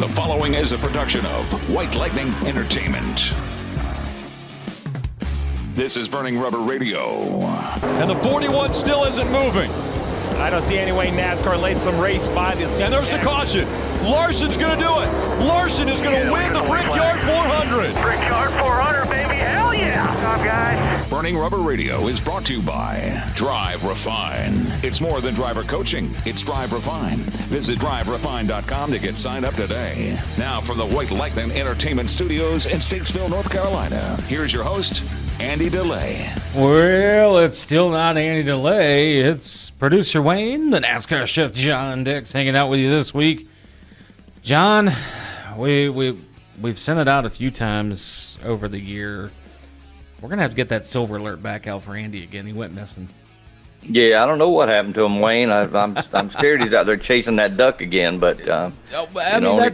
The following is a production of White Lightning Entertainment. This is Burning Rubber Radio. And the 41 still isn't moving. I don't see any way NASCAR laid some race by this. And there's the caution. Larson's going to do it. Larson is going to win the Brickyard 400. Brickyard 400, baby. Hell yeah. What's up, guys? Burning Rubber Radio is brought to you by Drive Refine. It's more than driver coaching. It's Drive Refine. Visit driverefine.com to get signed up today. Now from the White Lightning Entertainment Studios in Statesville, North Carolina, here's your host, Andy DeLay. Well, it's still not Andy DeLay. It's producer Wayne, the NASCAR chef John Dix, hanging out with you this week. John, we've sent it out a few times over the year. We're gonna have to get that silver alert back out for Andy again. He went missing. Yeah, I don't know what happened to him, Wayne. I'm scared he's out there chasing that duck again. But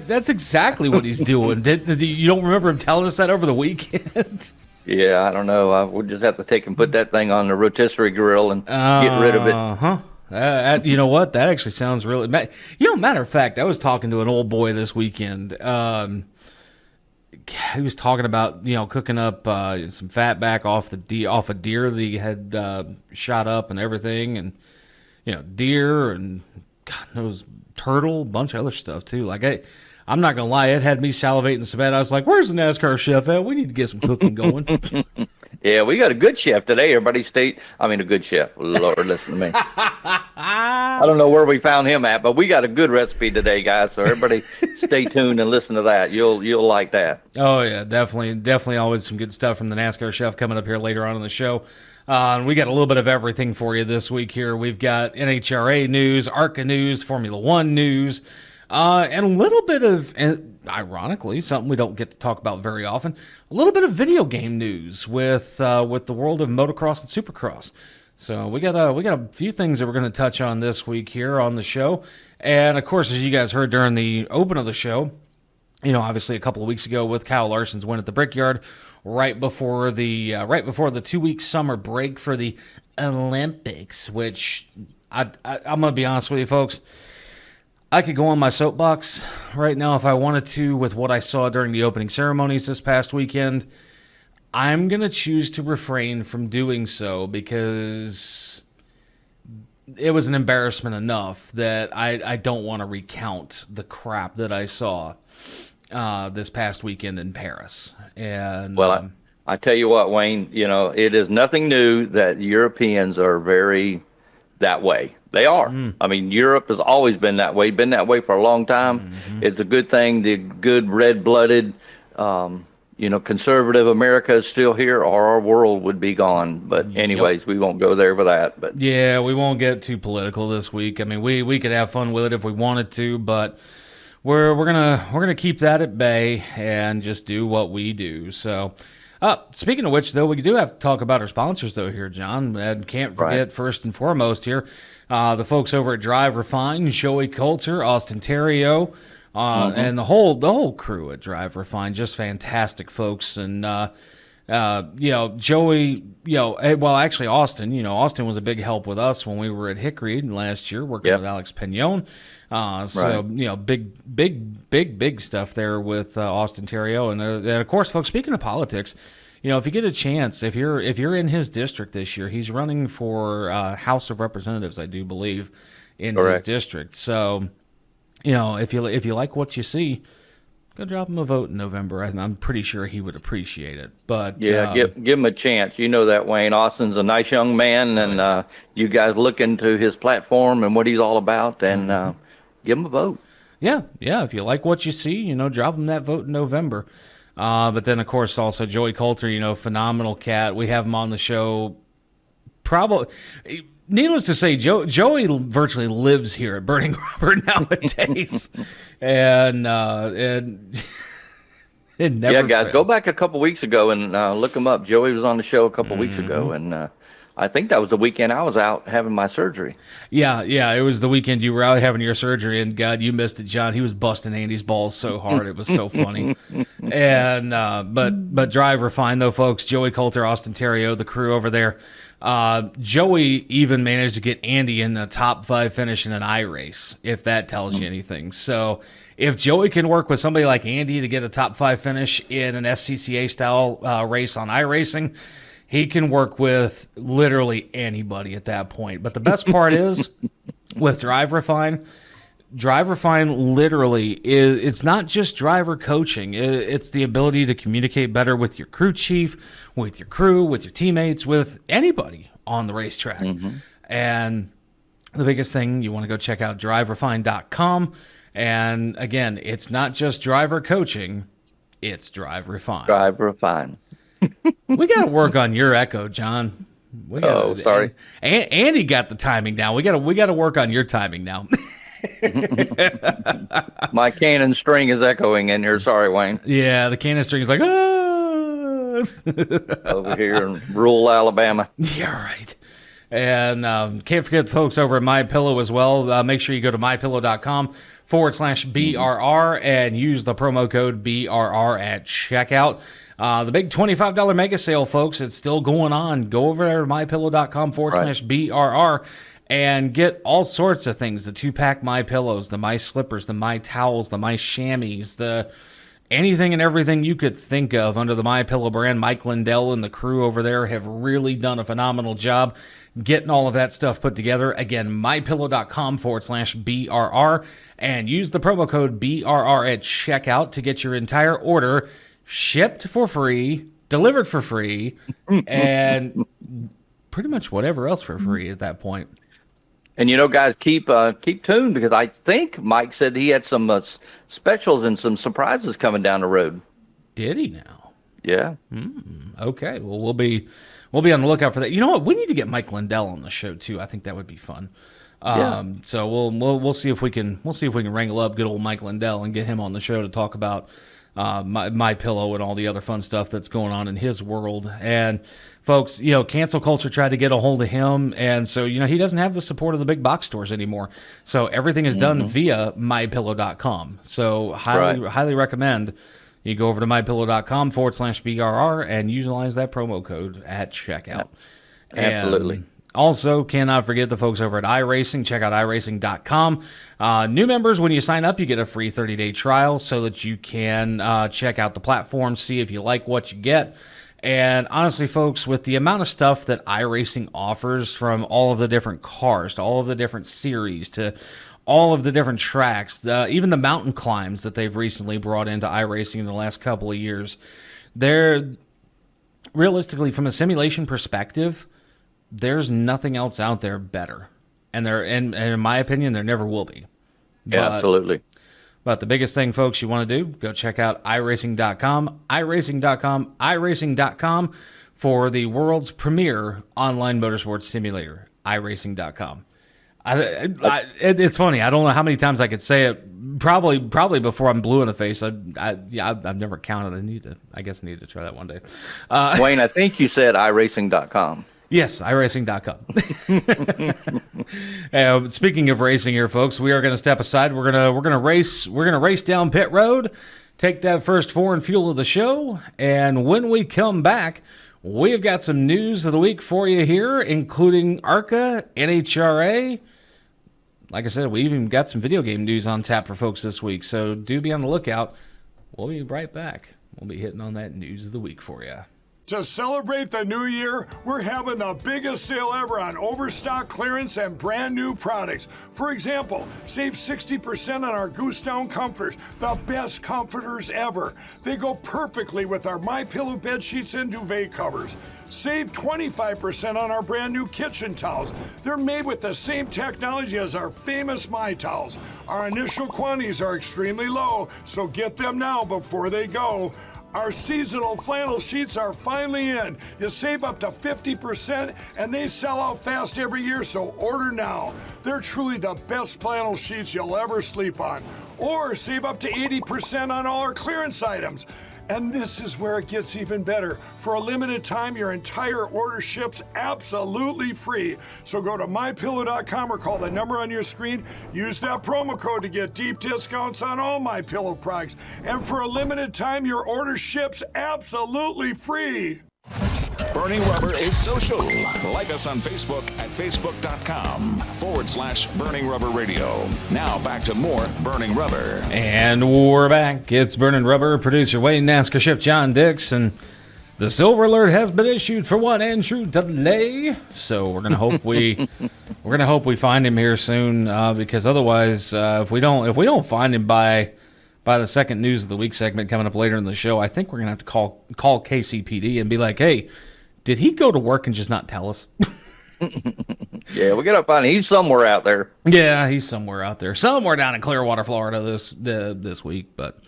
that's exactly what he's doing. You don't remember him telling us that over the weekend? Yeah, I don't know. We'll just have to take and put that thing on the rotisserie grill and get rid of it. You know what? That actually sounds really. Matter of fact, I was talking to an old boy this weekend. He was talking about cooking up some fat back off a deer that he had shot up and everything, and deer and God knows turtle, a bunch of other stuff too. Like I'm not gonna lie, it had me salivating so bad. I was like, "Where's the NASCAR chef at? We need to get some cooking going." Yeah, we got a good chef today. Everybody a good chef. Lord, listen to me. I don't know where we found him at, but we got a good recipe today, guys. So everybody stay tuned and listen to that. You'll like that. Oh, yeah, definitely always some good stuff from the NASCAR chef coming up here later on in the show. We got a little bit of everything for you this week here. We've got NHRA news, ARCA news, Formula One news, and a little bit of, and ironically, something we don't get to talk about very often, a little bit of video game news with the world of motocross and supercross. So we got a few things that we're going to touch on this week here on the show. And of course, as you guys heard during the open of the show, obviously a couple of weeks ago with Kyle Larson's win at the Brickyard, right before the 2-week summer break for the Olympics, which I'm going to be honest with you folks, I could go on my soapbox right now if I wanted to with what I saw during the opening ceremonies this past weekend. I'm going to choose to refrain from doing so because it was an embarrassment enough that I don't want to recount the crap that I saw this past weekend in Paris. And well, I tell you what, Wayne, it is nothing new that Europeans are very that way. They are. I mean, Europe has always been that way for a long time. Mm-hmm. It's a good thing. The good red-blooded, conservative America is still here, or our world would be gone. But anyways, We won't go there with that. But yeah, we won't get too political this week. I mean, we could have fun with it if we wanted to, but we're gonna keep that at bay and just do what we do. So. Speaking of which, though, we do have to talk about our sponsors, though, here, John. And can't forget, first and foremost here, the folks over at Drive Refine, Joey Coulter, Austin Terrio, and the whole crew at Drive Refine. Just fantastic folks. And, Joey, actually, Austin was a big help with us when we were at Hickory last year, working with Alex Pignon. Big stuff there with Austin Terrio, and of course, folks. Speaking of politics, if you get a chance, if you're in his district this year, he's running for House of Representatives, I do believe, in his district. So, if you like what you see, go drop him a vote in November. I'm pretty sure he would appreciate it. But give him a chance. You know that, Wayne. Austin's a nice young man, and you guys look into his platform and what he's all about, and give him a vote. Yeah. If you like what you see, drop him that vote in November. But then, of course, also Joey Coulter, phenomenal cat. We have him on the show. Probably, needless to say, Joey virtually lives here at Burning Rubber nowadays, and it never. Guys, fails. go back a couple weeks ago and look him up. Joey was on the show a couple weeks ago, and I think that was the weekend I was out having my surgery. Yeah, it was the weekend you were out having your surgery, and God, you missed it, John. He was busting Andy's balls so hard, it was so funny. And but Drive Refine, though, folks, Joey Coulter, Austin Terrio, the crew over there. Joey even managed to get Andy in the top 5 finish in an I race, if that tells you anything. So if Joey can work with somebody like Andy to get a top 5 finish in an SCCA style race on iRacing, he can work with literally anybody at that point. But the best part is with Drive Refine literally it's not just driver coaching. It's the ability to communicate better with your crew chief, with your crew, with your teammates, with anybody on the racetrack. And the biggest thing, you want to go check out driverefine.com. And again, it's not just driver coaching, it's Drive Refine. Drive Refine. We got to work on your echo, John. Sorry. Andy got the timing down. We got to work on your timing now. My cannon string is echoing in here. Sorry, Wayne. Yeah, the cannon string is like, over here in rural Alabama. Yeah, right. And can't forget the folks over at MyPillow as well. Make sure you go to mypillow.com/BRR and use the promo code BRR at checkout. The big $25 mega sale, folks, it's still going on. Go over there to mypillow.com/BRR and get all sorts of things. The 2-pack My Pillows, the My Slippers, the My Towels, the My Chamois, the anything and everything you could think of under the My Pillow brand. Mike Lindell and the crew over there have really done a phenomenal job getting all of that stuff put together. Again, mypillow.com/BRR and use the promo code BRR at checkout to get your entire order shipped for free, delivered for free, and pretty much whatever else for free at that point. And guys, keep tuned, because I think Mike said he had some specials and some surprises coming down the road. Did he now? Yeah. Okay. Well, we'll be on the lookout for that. You know what? We need to get Mike Lindell on the show too. I think that would be fun. So we'll see if we can wrangle up good old Mike Lindell and get him on the show to talk about my Pillow and all the other fun stuff that's going on in his world. And folks, cancel culture tried to get a hold of him, and so he doesn't have the support of the big box stores anymore. So everything is done via mypillow.com. So highly recommend you go over to mypillow.com/BRR and utilize that promo code at checkout. Absolutely. And also, cannot forget the folks over at iRacing. Check out iRacing.com. New members, when you sign up, you get a free 30-day trial so that you can check out the platform, see if you like what you get. And honestly, folks, with the amount of stuff that iRacing offers, from all of the different cars to all of the different series to all of the different tracks, even the mountain climbs that they've recently brought into iRacing in the last couple of years, they're realistically, from a simulation perspective, there's nothing else out there better. And in my opinion, there never will be. Yeah, absolutely. But the biggest thing, folks, you want to do, go check out iRacing.com, iRacing.com for the world's premier online motorsports simulator, iRacing.com. It's funny. I don't know how many times I could say it. Probably before I'm blue in the face. I've never counted. I guess I need to try that one day. Wayne, I think you said iRacing.com. Yes, iRacing.com. Speaking of racing here, folks, we are going to step aside. We're gonna race down pit road, take that first foreign fuel of the show, and when we come back, we've got some news of the week for you here, including ARCA, NHRA. Like I said, we even got some video game news on tap for folks this week, so do be on the lookout. We'll be right back. We'll be hitting on that news of the week for you. To celebrate the new year, we're having the biggest sale ever on overstock clearance and brand new products. For example, save 60% on our Goose Down comforters, the best comforters ever. They go perfectly with our MyPillow bed sheets and duvet covers. Save 25% on our brand new kitchen towels. They're made with the same technology as our famous My Towels. Our initial quantities are extremely low, so get them now before they go. Our seasonal flannel sheets are finally in. You save up to 50%, and they sell out fast every year, so order now. They're truly the best flannel sheets you'll ever sleep on. Or save up to 80% on all our clearance items. And this is where it gets even better. For a limited time, your entire order ships absolutely free. So go to mypillow.com or call the number on your screen. Use that promo code to get deep discounts on all MyPillow products. And for a limited time, your order ships absolutely free. Burning Rubber is social. Like us on Facebook at facebook.com/Burning Rubber Radio. Now back to more Burning Rubber. And we're back. It's Burning Rubber. Producer Wayne, NASCAR chef John Dix, and the silver alert has been issued for one Andrew Dudley. So we're gonna hope we find him here soon, because otherwise, if we don't find him by the second news of the week segment coming up later in the show, I think we're gonna have to call KCPD and be like, hey, did he go to work and just not tell us? Yeah, we gotta find him. He's somewhere out there. Yeah, he's somewhere out there, somewhere down in Clearwater, Florida this week. But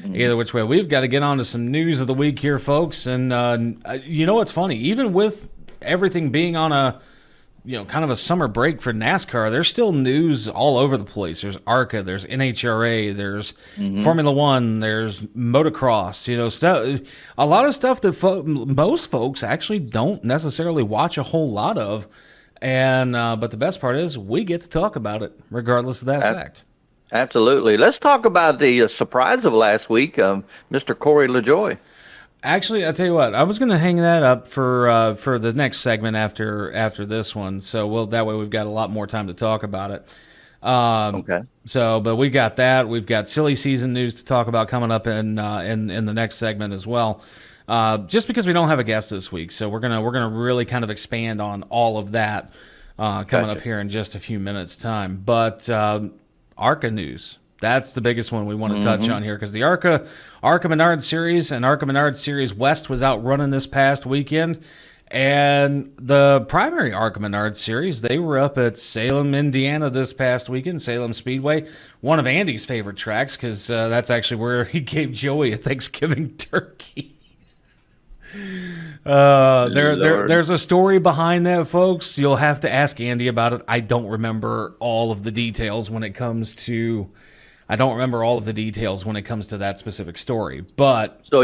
either which way, we've got to get on to some news of the week here, folks. And you know what's funny? Even with everything being on a kind of a summer break for NASCAR, there's still news all over the place. There's ARCA, there's NHRA, there's Formula One, there's motocross. Stuff. A lot of stuff that most folks actually don't necessarily watch a whole lot of. And but the best part is we get to talk about it regardless of that fact. Absolutely. Let's talk about the surprise of last week, Mr. Corey LaJoie. Actually, I'll tell you what, I was going to hang that up for the next segment after this one. So that way we've got a lot more time to talk about it. Okay. So, but we got that. We've got silly season news to talk about coming up in the next segment as well. Just because we don't have a guest this week, so we're gonna really kind of expand on all of that coming up here in just a few minutes' time. But ARCA news, that's the biggest one we want to touch on here, because the ARCA Menard Series and ARCA Menard Series West was out running this past weekend, and the primary ARCA Menard Series, they were up at Salem, Indiana this past weekend, Salem Speedway, one of Andy's favorite tracks, because that's actually where he gave Joey a Thanksgiving turkey. There's a story behind that, folks. You'll have to ask Andy about it. I don't remember all of the details when it comes to that specific story. But so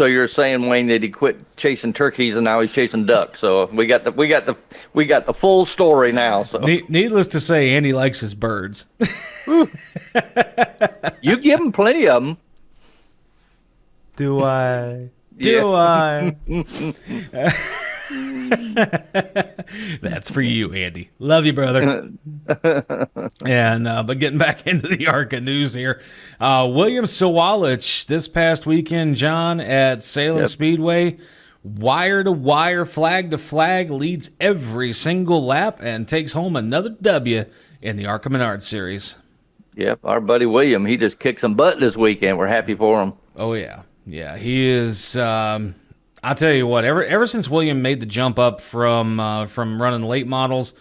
you're saying, Wayne, that he quit chasing turkeys and now he's chasing ducks. So we got the full story now. So needless to say, Andy likes his birds. You give him plenty of them. Do I? That's for you, Andy. Love you, brother. And but getting back into the ARCA news here, William Sawalich this past weekend, John, at Salem Speedway, wire to wire, flag to flag, leads every single lap and takes home another W in the ARCA Menard Series. Yep, our buddy William, he just kicked some butt this weekend. We're happy for him. Oh yeah. Yeah, he is. I'll tell you what. Ever since William made the jump up from running late models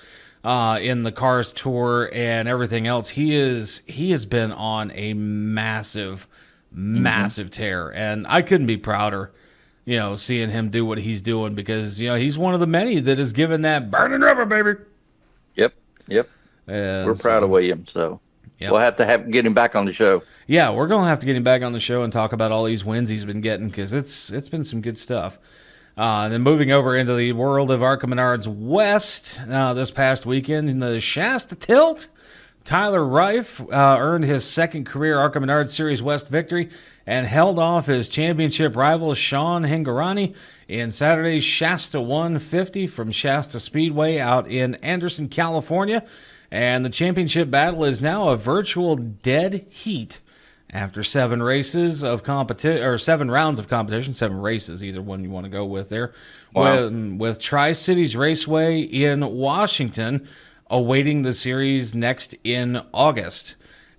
in the Cars Tour and everything else, he has been on a massive tear, and I couldn't be prouder. Seeing him do what he's doing, because he's one of the many that has given that burning rubber, baby. Yep. And we're proud of William, so. Yep. We'll have to get him back on the show. Yeah, we're going to have to get him back on the show and talk about all these wins he's been getting, because it's been some good stuff. And then moving over into the world of ARCA Menards West this past weekend in the Shasta Tilt, Tyler Reif earned his second career ARCA Menards Series West victory and held off his championship rival Sean Hingarani in Saturday's Shasta 150 from Shasta Speedway out in Anderson, California. And the championship battle is now a virtual dead heat after 7 races of competition, or 7 rounds of competition, 7 races, either one you want to go with there. Wow. With Tri-Cities Raceway in Washington awaiting the series next in August.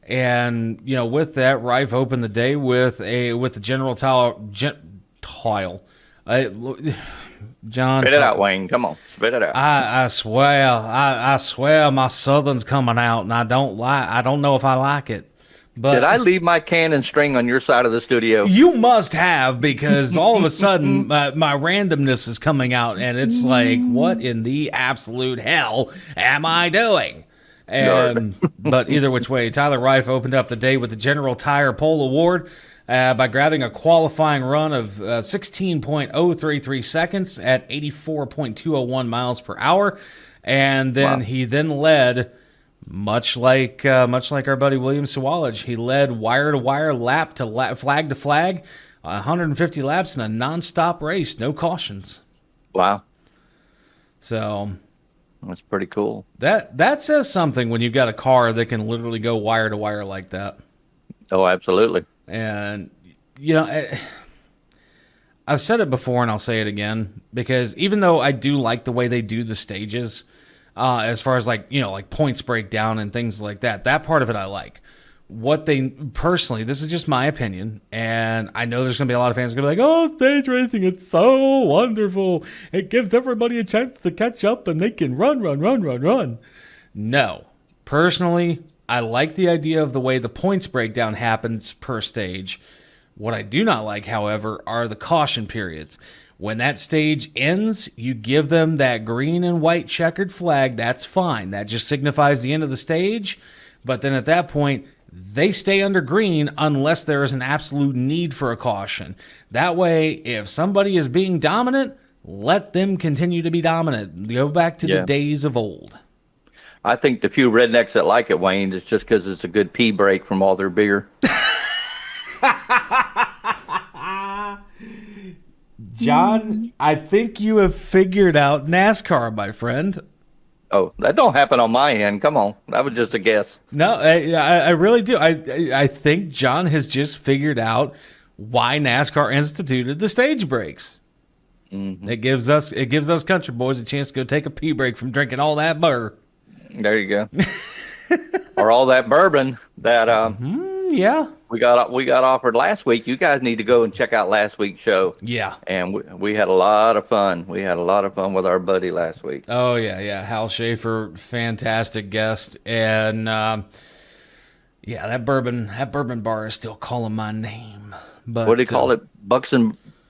And with that, Rife opened the day with the general tile. John, spit it out, Wayne. Come on, spit it out. I swear, my Southern's coming out, and I don't know if I like it. But did I leave my cannon string on your side of the studio? You must have, because all of a sudden my randomness is coming out, and it's like, what in the absolute hell am I doing? And but either which way, Tyler Reif opened up the day with the General Tire Pole Award by grabbing a qualifying run of 16.033 seconds at 84.201 miles per hour, and then he led, much like our buddy William Sawalich, he led wire to wire, lap to flag to flag, 150 laps in a non-stop race, no cautions. Wow. So That's pretty cool. that says something when you've got a car that can literally go wire to wire like that. Oh, absolutely. And I've said it before and I'll say it again, because even though I do like the way they do the stages, as far as like points breakdown and things like that, that part of it I like. What they personally, this is just my opinion, and I know there's going to be a lot of fans going to be like, oh, stage racing, it's so wonderful. It gives everybody a chance to catch up and they can run. No. Personally, I like the idea of the way the points breakdown happens per stage. What I do not like, however, are the caution periods. When that stage ends, you give them that green and white checkered flag. That's fine. That just signifies the end of the stage. But then at that point, they stay under green unless there is an absolute need for a caution. That way, if somebody is being dominant, let them continue to be dominant. Go back to the days of old. I think the few rednecks that like it, Wayne, is just because it's a good pee break from all their beer. John, I think you have figured out NASCAR, my friend. Oh, that don't happen on my end. Come on. That was just a guess. No, I really do. I think John has just figured out why NASCAR instituted the stage breaks. Mm-hmm. It gives us country boys a chance to go take a pee break from drinking all that butter. There you go. Or all that bourbon that yeah, we got offered last week. You guys need to go and check out last week's show. Yeah. And we had a lot of fun. We had a lot of fun with our buddy last week. Oh yeah. Hal Schaefer, fantastic guest, and that bourbon bar is still calling my name. But what do you call it?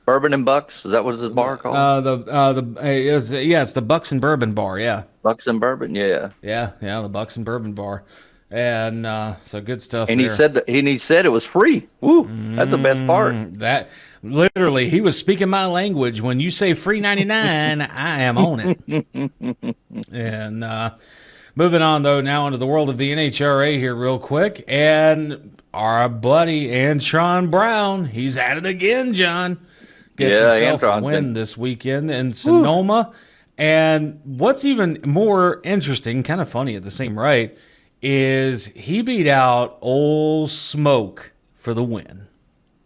Bourbon and Bucks? Is that what his bar called? It's the Bucks and Bourbon Bar. Yeah. Bucks and Bourbon. Yeah. Yeah. The Bucks and Bourbon Bar. And so good stuff. And there. he said it was free. Woo! That's the best part. That literally, he was speaking my language. When you say free 99, I am on it. And moving on though, now into the world of the NHRA here, real quick, and our buddy Antron Brown, he's at it again. John gets himself a win this weekend in Sonoma. And what's even more interesting, kind of funny at the same rate, is he beat out Old Smoke for the win.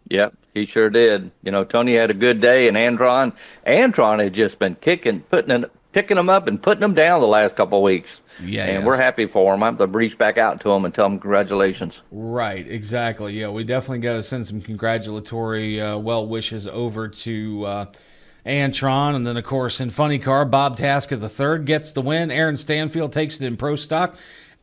Yep, he sure did. Tony had a good day, and Antron had just been picking them up and putting them down the last couple of weeks. Yeah, and we're happy for him. I'm going to reach back out to him and tell him congratulations. Right, exactly. Yeah, we definitely got to send some congratulatory well wishes over to Antron. And then, of course, in Funny Car, Bob Tasca III gets the win. Aaron Stanfield takes it in Pro Stock.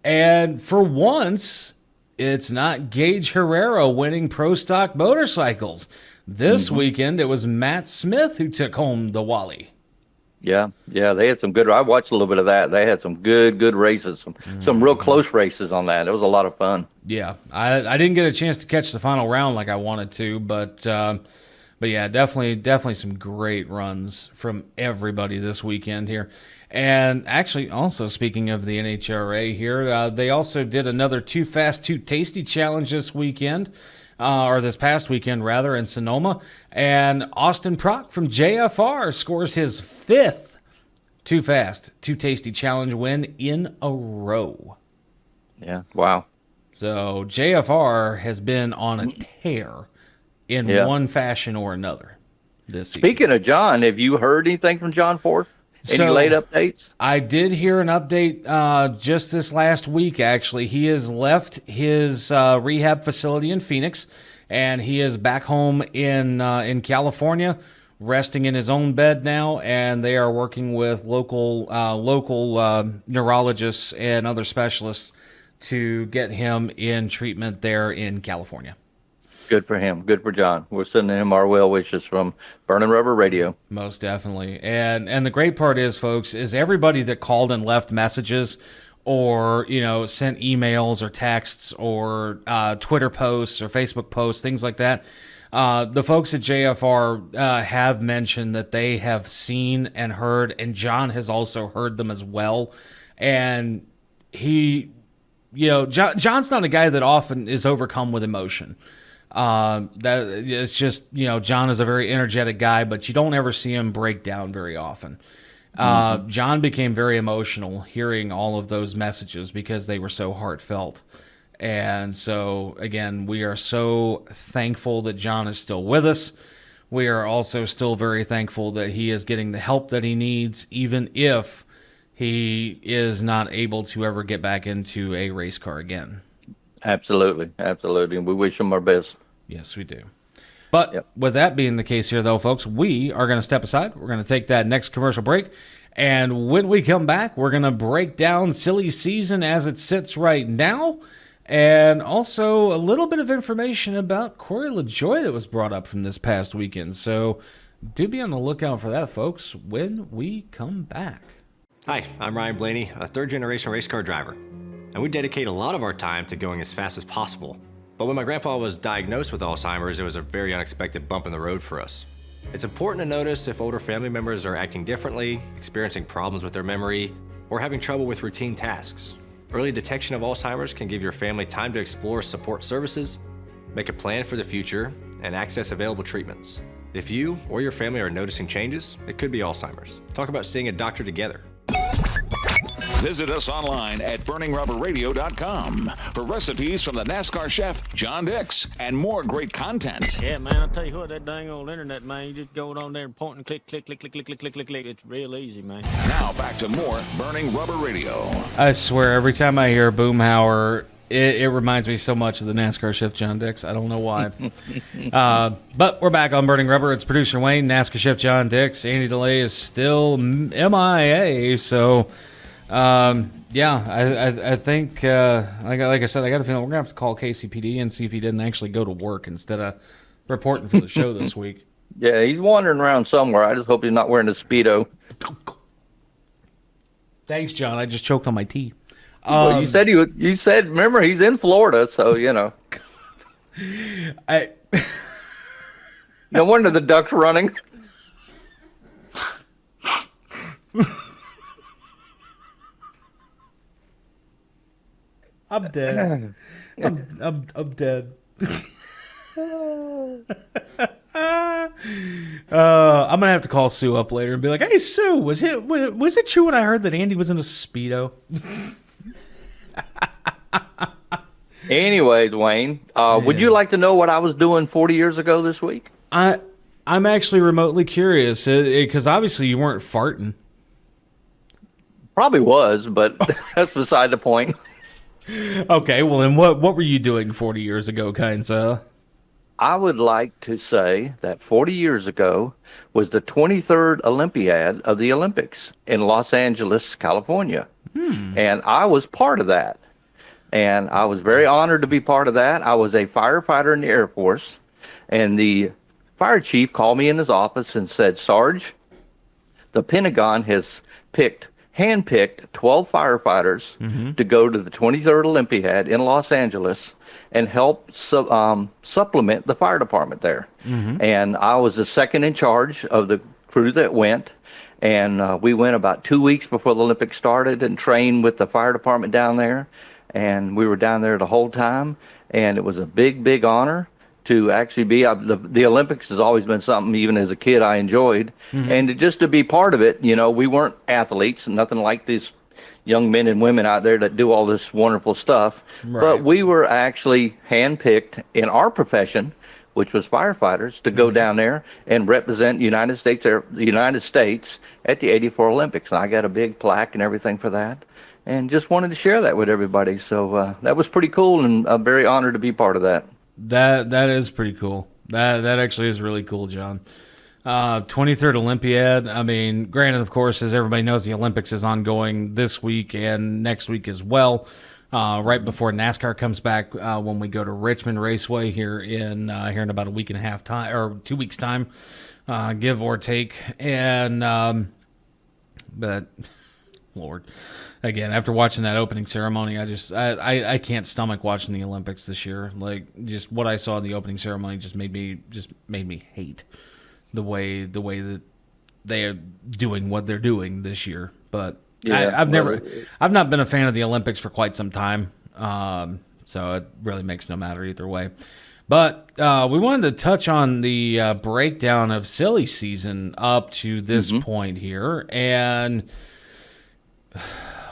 And for once, it's not Gage Herrera winning Pro Stock motorcycles. This weekend, it was Matt Smith who took home the Wally. Yeah, they had some good. I watched a little bit of that. They had some good races, some real close races on that. It was a lot of fun. Yeah, I didn't get a chance to catch the final round like I wanted to, but yeah, definitely some great runs from everybody this weekend here. And actually, also speaking of the NHRA here, they also did another Too Fast, Too Tasty challenge this weekend, or this past weekend rather, in Sonoma. And Austin Prock from JFR scores his 5th Too Fast, Too Tasty challenge win in a row. Yeah, wow. So JFR has been on a tear in one fashion or another this season. Speaking of John, have you heard anything from John Forth? Any late updates? I did hear an update just this last week, actually. He has left his rehab facility in Phoenix, and he is back home in California, resting in his own bed now, and they are working with local neurologists and other specialists to get him in treatment there in California. Good for him. Good for John. We're sending him our well wishes from Burning Rubber Radio. Most definitely. And the great part is, folks, is everybody that called and left messages or, sent emails or texts or Twitter posts or Facebook posts, things like that. The folks at JFR have mentioned that they have seen and heard, and John has also heard them as well. And he, John's not a guy that often is overcome with emotion. That it's just, John is a very energetic guy, but you don't ever see him break down very often. John became very emotional hearing all of those messages because they were so heartfelt. And so, again, we are so thankful that John is still with us. We are also still very thankful that he is getting the help that he needs, even if he is not able to ever get back into a race car again. Absolutely. Absolutely. And we wish him our best. Yes, we do. But with that being the case here, though, folks, we are going to step aside. We're going to take that next commercial break. And when we come back, we're going to break down silly season as it sits right now. And also a little bit of information about Corey LaJoie that was brought up from this past weekend. So do be on the lookout for that, folks, when we come back. Hi, I'm Ryan Blaney, a third-generation race car driver. And we dedicate a lot of our time to going as fast as possible. But when my grandpa was diagnosed with Alzheimer's, it was a very unexpected bump in the road for us. It's important to notice if older family members are acting differently, experiencing problems with their memory, or having trouble with routine tasks. Early detection of Alzheimer's can give your family time to explore support services, make a plan for the future, and access available treatments. If you or your family are noticing changes, it could be Alzheimer's. Talk about seeing a doctor together. Visit us online at burningrubberradio.com for recipes from the NASCAR chef, John Dix, and more great content. Yeah, man, I'll tell you what, that dang old internet, man, you just go on there and point and click, click, click, click, click, click, click, click, click. It's real easy, man. Now back to more Burning Rubber Radio. I swear, every time I hear Boomhauer, it reminds me so much of the NASCAR chef, John Dix. I don't know why. But we're back on Burning Rubber. It's producer Wayne, NASCAR chef John Dix. Andy DeLay is still MIA, so... I think, like I said, I got a feeling we're going to have to call KCPD and see if he didn't actually go to work instead of reporting for the show this week. Yeah, he's wandering around somewhere. I just hope he's not wearing a Speedo. Thanks, John. I just choked on my tea. Well, you said remember, he's in Florida, so, you know. No wonder the duck's running. I'm dead. I'm dead. I'm gonna have to call Sue up later and be like, "Hey, Sue, was it true when I heard that Andy was in a Speedo?" Anyways, Wayne, would you like to know what I was doing 40 years ago this week? I'm actually remotely curious because obviously you weren't farting. Probably was, but that's beside the point. Okay, well then what were you doing 40 years ago, kind sir? I would like to say that 40 years ago was the 23rd Olympiad of the Olympics in Los Angeles, California. And I was part of that. And I was very honored to be part of that. I was a firefighter in the Air Force, and the fire chief called me in his office and said, "Sarge, the Pentagon has handpicked 12 firefighters to go to the 23rd Olympiad in Los Angeles and help supplement the fire department there." And I was the second in charge of the crew that went. And we went about 2 weeks before the Olympics started and trained with the fire department down there. And we were down there the whole time. And it was a big, big honor to actually be. The Olympics has always been something, even as a kid, I enjoyed. And just to be part of it, you know, we weren't athletes, nothing like these young men and women out there that do all this wonderful stuff. Right. But we were actually handpicked in our profession, which was firefighters, to go down there and represent the United States at the '84 Olympics. And I got a big plaque and everything for that, and just wanted to share that with everybody. So that was pretty cool, and I'm very honored to be part of that. That is pretty cool. That actually is really cool, John. 23rd Olympiad. I mean, granted, of course, as everybody knows, the Olympics is ongoing this week and next week as well. Right before NASCAR comes back, when we go to Richmond Raceway here in about a week and a half time, or 2 weeks time, give or take. And but Lord, again, after watching that opening ceremony, I can't stomach watching the Olympics this year. Like, just what I saw in the opening ceremony just made me hate the way that they are doing what they're doing this year. But Yeah, I've not been a fan of the Olympics for quite some time, so it really makes no matter either way. But we wanted to touch on the breakdown of silly season up to this point here. And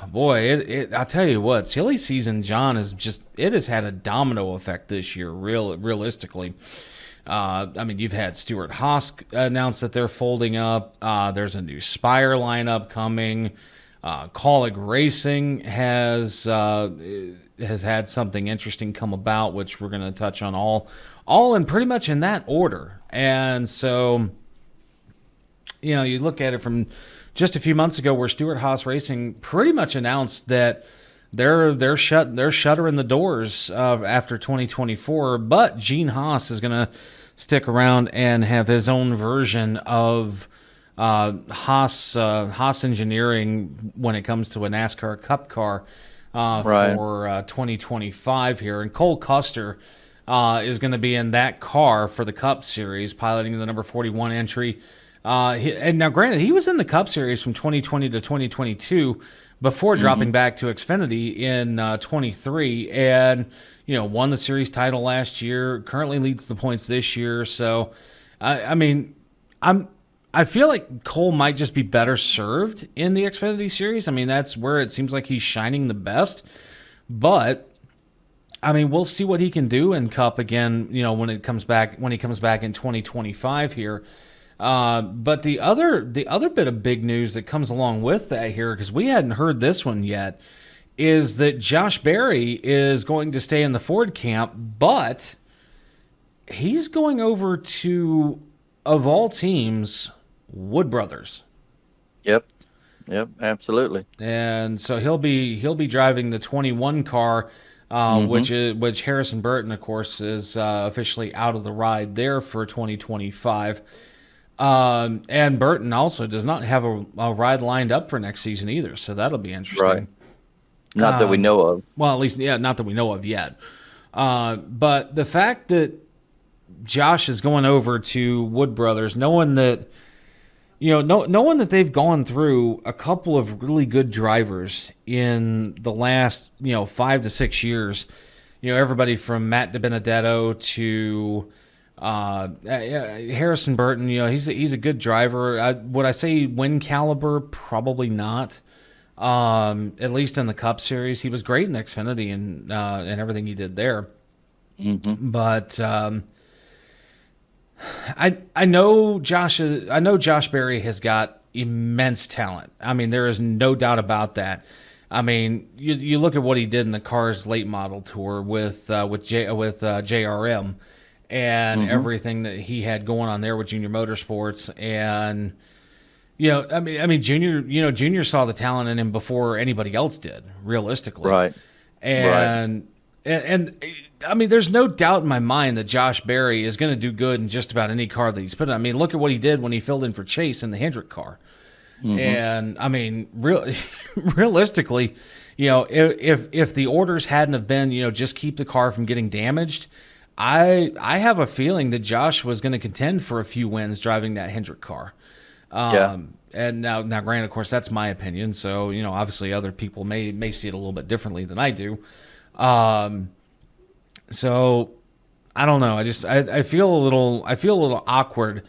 boy, I'll tell you what, silly season, John, it has had a domino effect this year, realistically. I mean, you've had Stewart-Haas announce that they're folding up. There's a new Spire lineup coming. Kaulig Racing has had something interesting come about, which we're going to touch on all in pretty much in that order. And so, you look at it from just a few months ago, where Stewart-Haas Racing pretty much announced that they're shuttering the doors after 2024, but Gene Haas is going to stick around and have his own version of Haas engineering when it comes to a NASCAR Cup car for 2025 here. And Cole Custer is going to be in that car for the Cup Series, piloting the number 41 entry. And now, granted, he was in the Cup Series from 2020 to 2022 before dropping back to Xfinity in 23, and won the series title last year. Currently leads the points this year. So, I feel like Cole might just be better served in the Xfinity Series. I mean, that's where it seems like he's shining the best. But I mean, we'll see what he can do in Cup again. When he comes back in 2025 here. But the other bit of big news that comes along with that here, because we hadn't heard this one yet, is that Josh Berry is going to stay in the Ford camp, but he's going over to, of all teams, Wood Brothers. Yep, absolutely. And so he'll be driving the 21 car, which Harrison Burton, of course, is officially out of the ride there for 2025. And Burton also does not have a ride lined up for next season either, so that'll be interesting. Right. Not that we know of. Well, at least, not that we know of yet. But the fact that Josh is going over to Wood Brothers, knowing that they've gone through a couple of really good drivers in the last 5 to 6 years. Everybody from Matt DiBenedetto to Harrison Burton. He's a good driver. Would I say win caliber? Probably not. At least in the Cup Series, he was great in Xfinity and everything he did there. But I know Josh Berry has got immense talent. I mean, there is no doubt about that. I mean, you look at what he did in the Cars late model tour with JRM and everything that he had going on there with Junior Motorsports. And Junior saw the talent in him before anybody else did, realistically. Right. And I mean, there's no doubt in my mind that Josh Berry is going to do good in just about any car that he's put in. I mean, look at what he did when he filled in for Chase in the Hendrick car. And I mean, realistically, if the orders hadn't have been, just keep the car from getting damaged, I have a feeling that Josh was going to contend for a few wins driving that Hendrick car. And now, granted, of course, that's my opinion. So, obviously other people may see it a little bit differently than I do. So I don't know. I feel a little awkward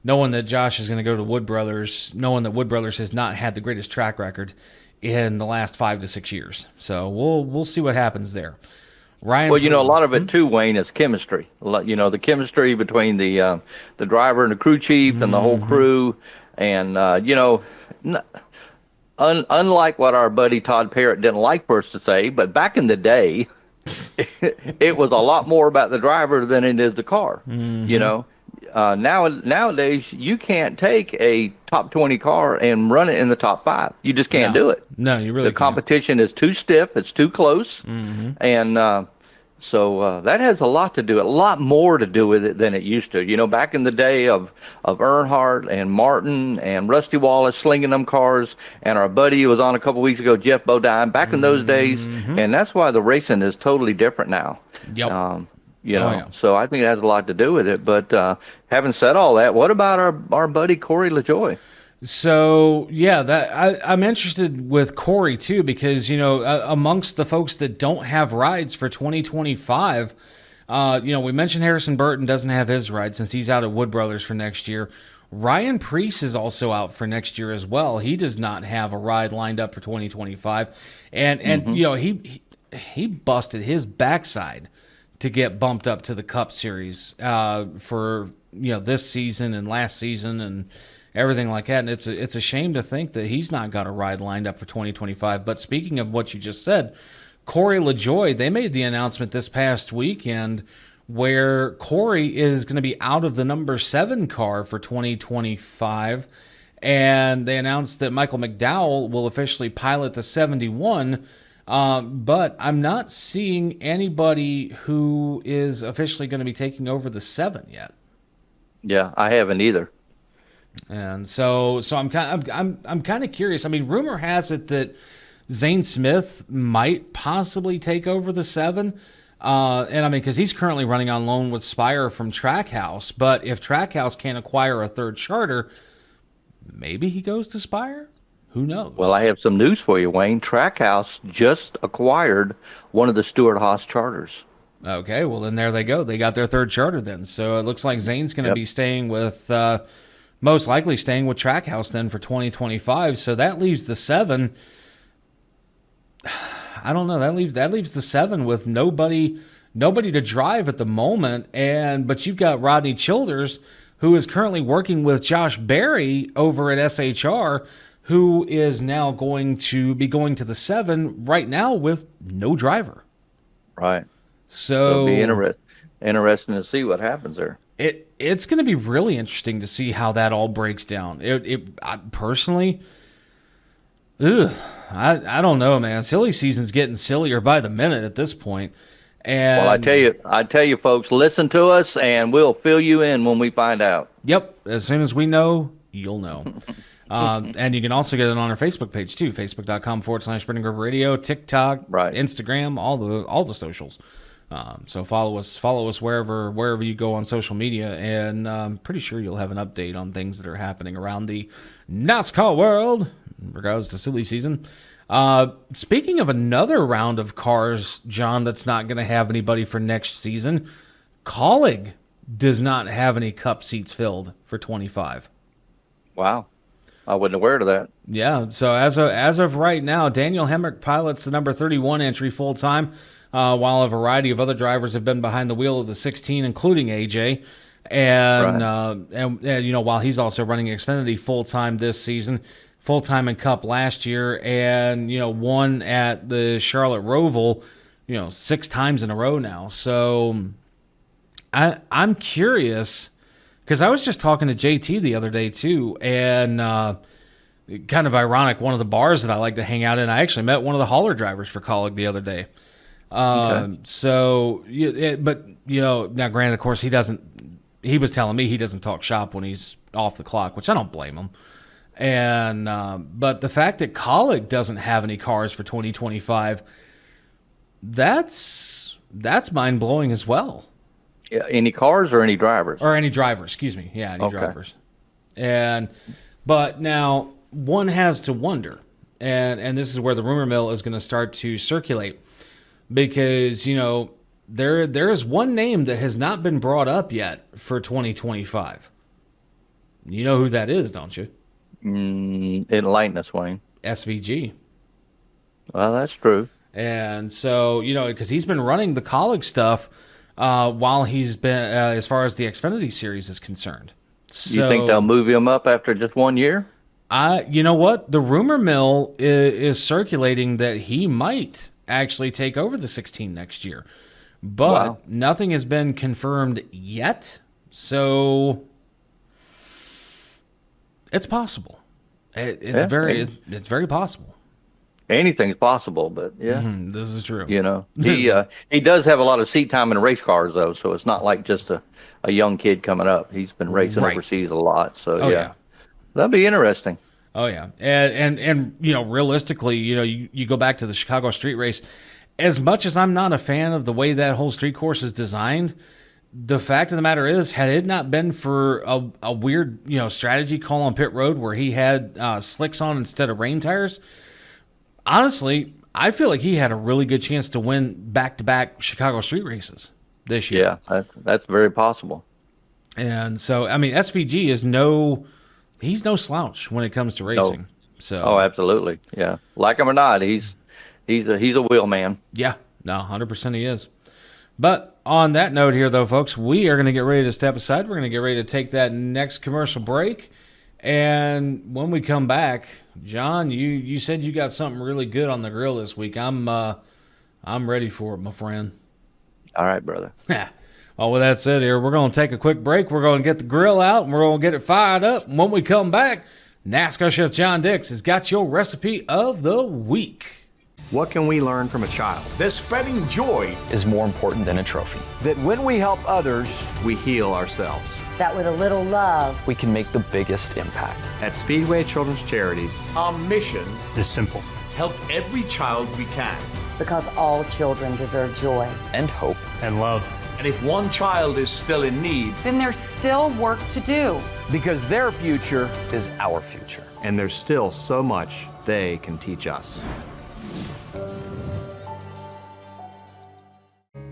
knowing that Josh is going to go to Wood Brothers, knowing that Wood Brothers has not had the greatest track record in the last 5 to 6 years. So we'll see what happens there. Ryan, well, a lot of it too, Wayne, is chemistry. The chemistry between the driver and the crew chief and the whole crew, and unlike what our buddy Todd Parrott didn't like for us to say, but back in the day, it was a lot more about the driver than it is the car. Nowadays you can't take a top 20 car and run it in the top 5. You just can't do it. No, you really the competition is too stiff. It's too close. And so that has a lot more to do with it than it used to. Back in the day of Earnhardt and Martin and Rusty Wallace slinging them cars, and our buddy who was on a couple weeks ago, Jeff Bodine, back in those days. And that's why the racing is totally different now. Yep. So I think it has a lot to do with it. But having said all that, what about our buddy Corey LaJoie? So I'm interested with Corey too, because amongst the folks that don't have rides for 2025, We mentioned Harrison Burton doesn't have his ride since he's out at Wood Brothers for next year. Ryan Preece is also out for next year as well. He does not have a ride lined up for 2025. And he busted his backside to get bumped up to the Cup Series for this season and last season and everything like that. And it's a shame to think that he's not got a ride lined up for 2025. But speaking of what you just said, Corey LaJoie, they made the announcement this past weekend where Corey is going to be out of the number 7 car for 2025. And they announced that Michael McDowell will officially pilot the 71. But I'm not seeing anybody who is officially going to be taking over the 7 yet. Yeah, I haven't either. And so I'm kind of curious. I mean, rumor has it that Zane Smith might possibly take over the 7. And I mean, because he's currently running on loan with Spire from Trackhouse. But if Trackhouse can't acquire a third charter, maybe he goes to Spire? Who knows? Well, I have some news for you, Wayne. Trackhouse just acquired one of the Stewart-Haas charters. Okay, well, then there they go. They got their third charter then. So it looks like Zane's going to be staying with, most likely staying with Trackhouse then for 2025. So that leaves the 7. I don't know. That leaves the 7 with nobody to drive at the moment. But you've got Rodney Childers, who is currently working with Josh Berry over at SHR, who is now going to be going to the 7 right now with no driver. Right. So it'll be interesting to see what happens there. It's going to be really interesting to see how that all breaks down. I personally, I don't know, man. Silly season's getting sillier by the minute at this point. And well, I tell you, folks, listen to us, and we'll fill you in when we find out. Yep. As soon as we know, you'll know. And you can also get it on our Facebook page too, facebook.com/burningrubber radio, TikTok, Instagram, all the socials. So follow us wherever you go on social media, and I'm pretty sure you'll have an update on things that are happening around the NASCAR world in regards to silly season. Speaking of another round of cars, John, that's not going to have anybody for next season, Colleague does not have any Cup seats filled for 25. Wow. I wasn't aware of that. Yeah, so as of right now, Daniel Hemrick pilots the number 31 entry full-time, while a variety of other drivers have been behind the wheel of the 16, including AJ. And while he's also running Xfinity full-time this season, full-time in Cup last year, and, won at the Charlotte Roval, 6 times in a row now. So I'm curious, because I was just talking to JT the other day too, and kind of ironic, one of the bars that I like to hang out in, I actually met one of the hauler drivers for Colleague the other day. Okay. So, but now granted, of course, he was telling me he doesn't talk shop when he's off the clock, which I don't blame him. And, but the fact that Colleague doesn't have any cars for 2025, that's mind blowing as well. Yeah, any cars or any drivers? Or any drivers, excuse me. Yeah, any drivers. But now one has to wonder, and this is where the rumor mill is going to start to circulate, because, there is one name that has not been brought up yet for 2025. You know who that is, don't you? Enlighten us, Wayne. SVG. Well, that's true. And so, because he's been running the Colleague stuff while he's been, as far as the Xfinity Series is concerned. So, you think they'll move him up after just 1 year? You know what? The rumor mill is circulating that he might actually take over the 16 next year. But nothing has been confirmed yet. So it's possible. It's very possible. Anything's possible, but yeah. This is true. He does have a lot of seat time in race cars, though, so it's not like just a young kid coming up. He's been racing overseas a lot, so yeah. That'll be interesting. Oh yeah, and realistically, you go back to the Chicago street race. As much as I'm not a fan of the way that whole street course is designed, the fact of the matter is, had it not been for a weird strategy call on pit road where he had slicks on instead of rain tires, honestly, I feel like he had a really good chance to win back-to-back Chicago street races. this year. Yeah, that's very possible. And so, I mean, SVG is he's no slouch when it comes to racing. No. So, Oh, absolutely. Yeah. Like him or not, he's a wheel man. yeah, no, 100% he is. But on that note here, though, folks, we are going to get ready to step aside. We're going to get ready to take that next commercial break. And when we come back, John, you said you got something really good on the grill this week. I'm ready for it, my friend. All right, brother. Well, with that said here, we're going to take a quick break. We're going to get the grill out, and we're going to get it fired up. And when we come back, NASCAR Chef John Dix has got your recipe of the week. What can we learn from a child? That spreading joy is more important than a trophy. That when we help others, we heal ourselves. That with a little love, we can make the biggest impact. At Speedway Children's Charities, our mission is simple. Help every child we can. Because all children deserve joy. And hope. And love. And if one child is still in need, then there's still work to do. Because their future is our future. And there's still so much they can teach us.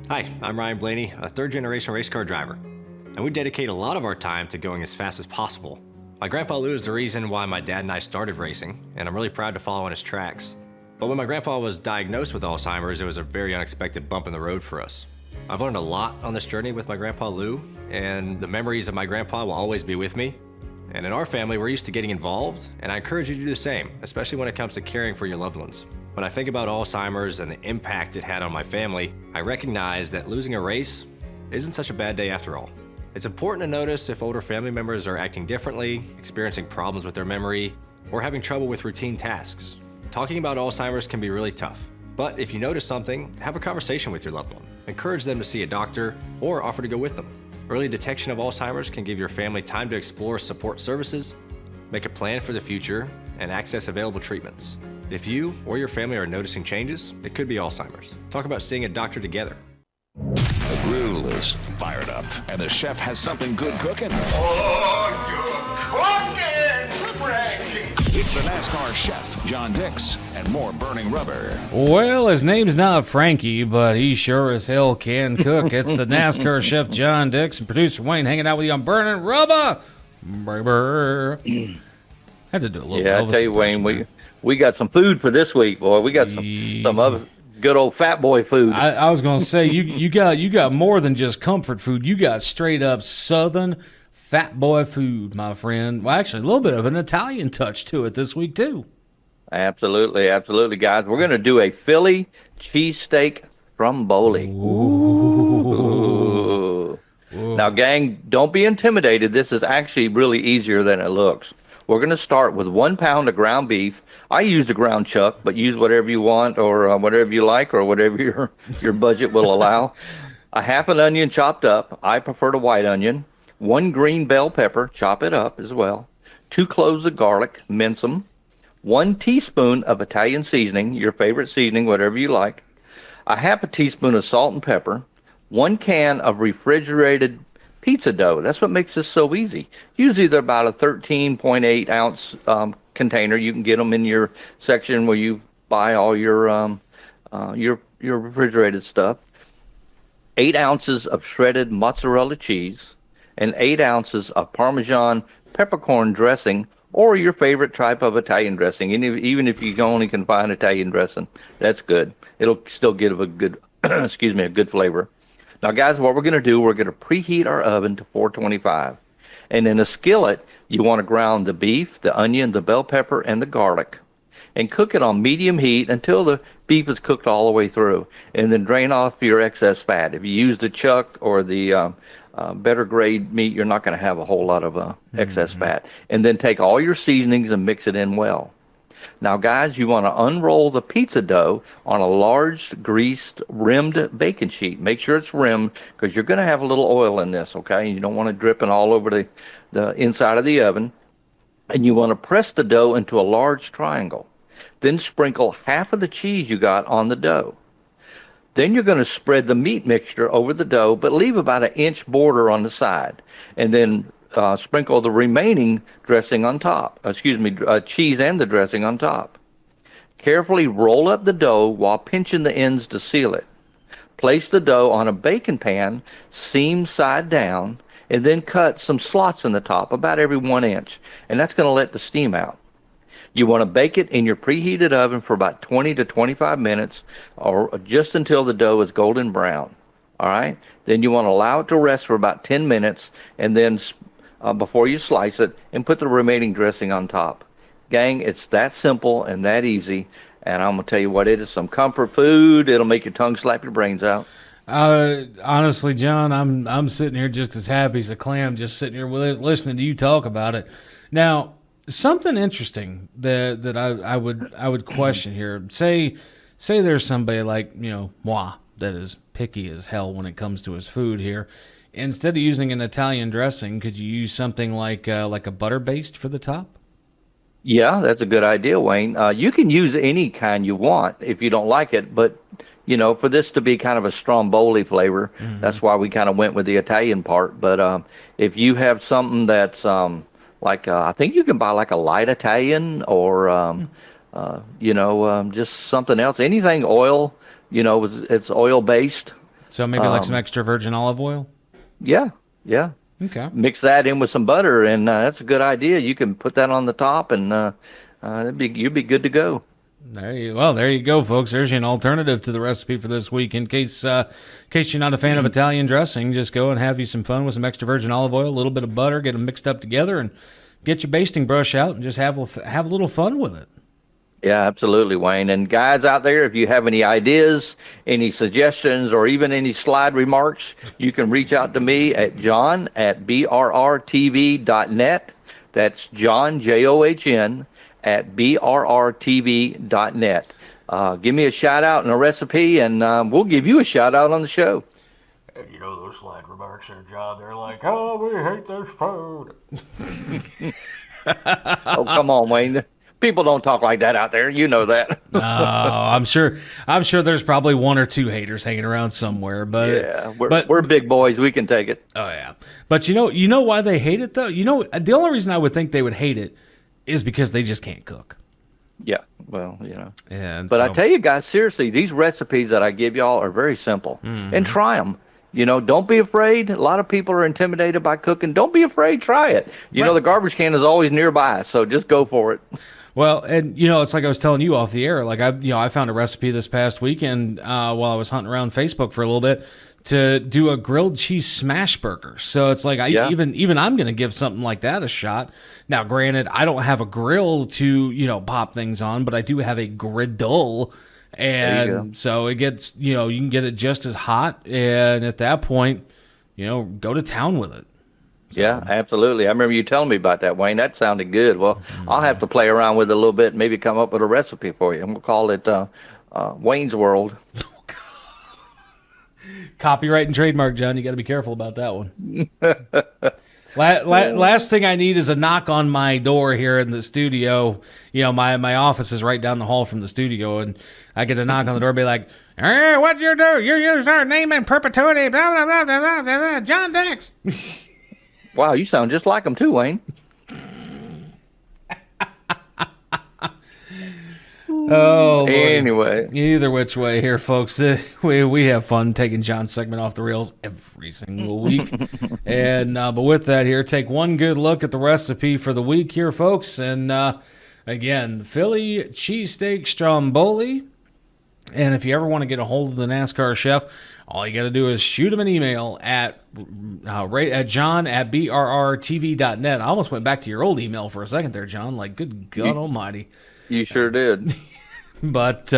Hi, I'm Ryan Blaney, a third-generation race car driver, and we dedicate a lot of our time to going as fast as possible. My grandpa Lou is the reason why my dad and I started racing, and I'm really proud to follow in his tracks. But when my grandpa was diagnosed with Alzheimer's, it was a very unexpected bump in the road for us. I've learned a lot on this journey with my grandpa Lou, and the memories of my grandpa will always be with me. And in our family, we're used to getting involved, and I encourage you to do the same, especially when it comes to caring for your loved ones. When I think about Alzheimer's and the impact it had on my family, I recognize that losing a race isn't such a bad day after all. It's important to notice if older family members are acting differently, experiencing problems with their memory, or having trouble with routine tasks. Talking about Alzheimer's can be really tough, but if you notice something, have a conversation with your loved one. Encourage them to see a doctor or offer to go with them. Early detection of Alzheimer's can give your family time to explore support services, make a plan for the future, and access available treatments. If you or your family are noticing changes, it could be Alzheimer's. Talk about seeing a doctor together. The grill is fired up, and the chef has something good cooking. oh, you're cooking, Frankie. It's the NASCAR Chef, John Dix, and more burning rubber. Well, his name's not Frankie, but he sure as hell can cook. It's the NASCAR Chef, John Dix, and producer Wayne hanging out with you on Burning Rubber. Had to do a little. Yeah, I tell you, Wayne, we got some food for this week, boy. We got some other good old fat boy food. I was gonna say you got more than just comfort food. You got straight up Southern fat boy food, my friend. Well, actually, a little bit of an Italian touch to it this week too. Absolutely, guys. We're gonna do a Philly cheesesteak stromboli. Ooh. Now, gang, don't be intimidated. This is actually really easier than it looks. We're going to start with 1 pound of ground beef. I use the ground chuck, but use whatever you want or whatever you like or whatever your budget will allow. A half an onion chopped up. I prefer the white onion. 1 green bell pepper. Chop it up as well. 2 cloves of garlic. Mince them. 1 teaspoon of Italian seasoning, your favorite seasoning, whatever you like. A half a teaspoon of salt and pepper. 1 can of refrigerated pizza dough. That's what makes this so easy. Usually they're about a 13.8 ounce container. You can get them in your section where you buy all your refrigerated stuff. 8 ounces of shredded mozzarella cheese and 8 ounces of Parmesan peppercorn dressing or your favorite type of Italian dressing. And even if you only can find Italian dressing, that's good. It'll still give a good, a good flavor. Now, guys, what we're going to do, we're going to preheat our oven to 425. And in a skillet, you want to ground the beef, the onion, the bell pepper, and the garlic. And cook it on medium heat until the beef is cooked all the way through. And then drain off your excess fat. If you use the chuck or the better grade meat, you're not going to have a whole lot of excess fat. And then take all your seasonings and mix it in well. Now, guys, you want to unroll the pizza dough on a large greased rimmed baking sheet. Make sure it's rimmed because you're going to have a little oil in this, okay? You don't want it dripping all over the inside of the oven. And you want to press the dough into a large triangle. Then sprinkle half of the cheese you got on the dough. Then you're going to spread the meat mixture over the dough, but leave about an inch border on the side. And then sprinkle the remaining dressing on top. Cheese and the dressing on top. Carefully roll up the dough while pinching the ends to seal it. Place the dough on a baking pan, seam side down, and then cut some slots in the top, about every 1 inch. And that's going to let the steam out. You want to bake it in your preheated oven for about 20 to 25 minutes, or just until the dough is golden brown. All right? Then you want to allow it to rest for about 10 minutes, and then before you slice it, and put the remaining dressing on top. Gang, it's that simple and that easy. And I'm going to tell you what, it is some comfort food. It'll make your tongue slap your brains out. Honestly, John, I'm sitting here just as happy as a clam, just sitting here listening to you talk about it. Now, something interesting that I would question here. Say there's somebody like, moi, that is picky as hell when it comes to his food here. Instead of using an Italian dressing, could you use something like a butter based for the top? Yeah, that's a good idea, Wayne. You can use any kind you want if you don't like it, but for this to be kind of a stromboli flavor, that's why we kind of went with the Italian part. But if you have something that's I think you can buy like a light Italian or just something else. Anything oil, it's oil based. So maybe like some extra virgin olive oil. Yeah. Okay. Mix that in with some butter, and that's a good idea. You can put that on the top, and you'd be good to go. There you go, folks. There's an alternative to the recipe for this week. In case you're not a fan of Italian dressing, just go and have you some fun with some extra virgin olive oil, a little bit of butter, get them mixed up together, and get your basting brush out and just have a little fun with it. Yeah, absolutely, Wayne. And guys out there, if you have any ideas, any suggestions, or even any slide remarks, you can reach out to me at john@brrtv.net. That's John, John, at brrtv.net. Give me a shout out and a recipe, and we'll give you a shout out on the show. And those slide remarks there, John, they're like, oh, we hate this food. Oh, come on, Wayne. People don't talk like that out there. You know that. No, I'm sure there's probably one or two haters hanging around somewhere. But yeah, we're big boys. We can take it. Oh yeah. But you know why they hate it though? The only reason I would think they would hate it is because they just can't cook. Yeah. Well, And but I tell you guys, seriously, these recipes that I give y'all are very simple, and try them. Don't be afraid. A lot of people are intimidated by cooking. Don't be afraid. Try it. The garbage can is always nearby, so just go for it. Well, and it's like I was telling you off the air. Like I found a recipe this past weekend while I was hunting around Facebook for a little bit to do a grilled cheese smash burger. So it's like even I'm going to give something like that a shot. Now, granted, I don't have a grill to pop things on, but I do have a griddle, and so it gets you can get it just as hot, and at that point, go to town with it. So. Yeah, absolutely. I remember you telling me about that, Wayne. That sounded good. Well, I'll have to play around with it a little bit and maybe come up with a recipe for you. I'm going to call it Wayne's World. Copyright and trademark, John. You got to be careful about that one. Last thing I need is a knock on my door here in the studio. My office is right down the hall from the studio, and I get a knock on the door and be like, hey, what'd you do? You used our name in perpetuity, blah, blah, blah, blah, blah, blah, John Dex. Wow, you sound just like him too, Wayne. Oh, anyway. Either which way here, folks. We have fun taking John's segment off the rails every single week. And but with that here, take one good look at the recipe for the week here, folks. And again, Philly cheesesteak stromboli. And if you ever want to get a hold of the NASCAR chef, all you got to do is shoot him an email at john@brrtv.net. I almost went back to your old email for a second there, John. Like, good God almighty. You sure did. But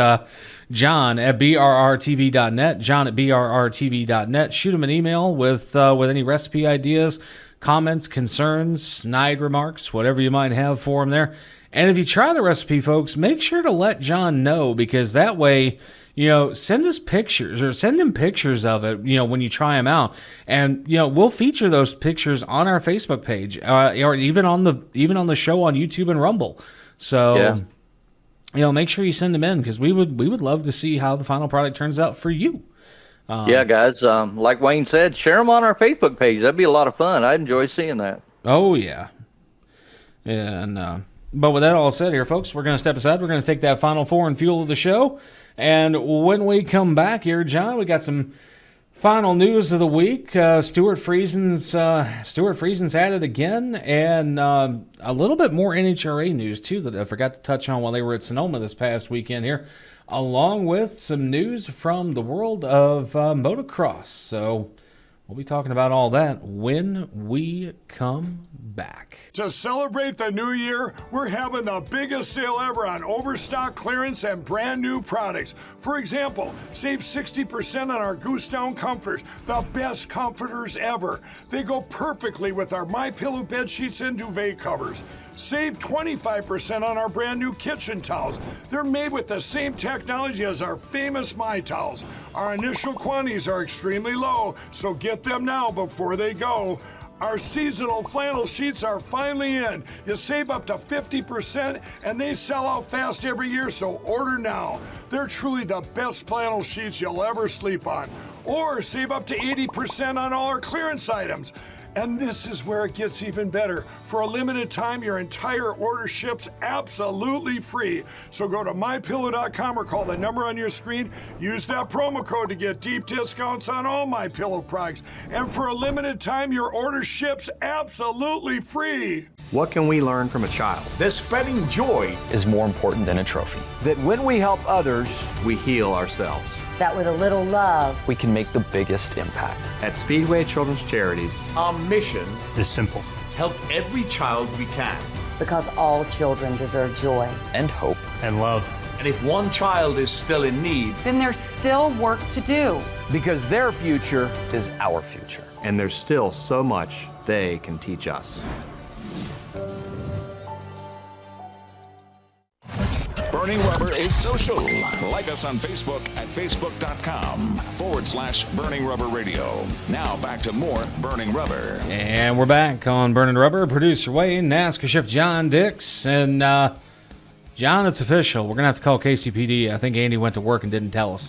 john@brrtv.net, john@brrtv.net. Shoot him an email with any recipe ideas, comments, concerns, snide remarks, whatever you might have for him there. And if you try the recipe, folks, make sure to let John know, because that way, send us pictures or send him pictures of it, when you try them out. And, we'll feature those pictures on our Facebook page or even on the show on YouTube and Rumble. So, make sure you send them in, because we would love to see how the final product turns out for you. Yeah, guys, like Wayne said, share them on our Facebook page. That'd be a lot of fun. I'd enjoy seeing that. Oh, yeah. And But with that all said here, folks, we're going to step aside. We're going to take that Final Four and fuel of the show. And when we come back here, John, we got some final news of the week. Stuart Friesen's at it again, and a little bit more NHRA news, too, that I forgot to touch on while they were at Sonoma this past weekend here, along with some news from the world of motocross. So we'll be talking about all that when we come back. To celebrate the new year, we're having the biggest sale ever on overstock clearance and brand new products. For example, save 60% on our Goose Down comforters, the best comforters ever. They go perfectly with our MyPillow bed sheets and duvet covers. Save 25% on our brand new kitchen towels. They're made with the same technology as our famous My Towels. Our initial quantities are extremely low, so get them now before they go. Our seasonal flannel sheets are finally in. You save up to 50%, and they sell out fast every year, so order now. They're truly the best flannel sheets you'll ever sleep on. Or save up to 80% on all our clearance items. And this is where it gets even better. For a limited time, your entire order ships absolutely free. So go to MyPillow.com or call the number on your screen. Use that promo code to get deep discounts on all MyPillow products. And for a limited time, your order ships absolutely free. What can we learn from a child? That spreading joy is more important than a trophy. That when we help others, We heal ourselves. That with a little love, We can make the biggest impact. At Speedway Children's Charities, our mission Is simple. help every child we can. because all children deserve joy. And hope. And love. And if one child is still in need, Then there's still work to do. because their future Is our future. and there's still so much they can teach us. Burning Rubber is social. Like us on Facebook at facebook.com/Burning Rubber Radio. Now back to more Burning Rubber. And we're back on Burning Rubber. Producer Wayne, NASCAR chef John Dix. And John, it's official. We're going to have to call KCPD. I think Andy went to work and didn't tell us.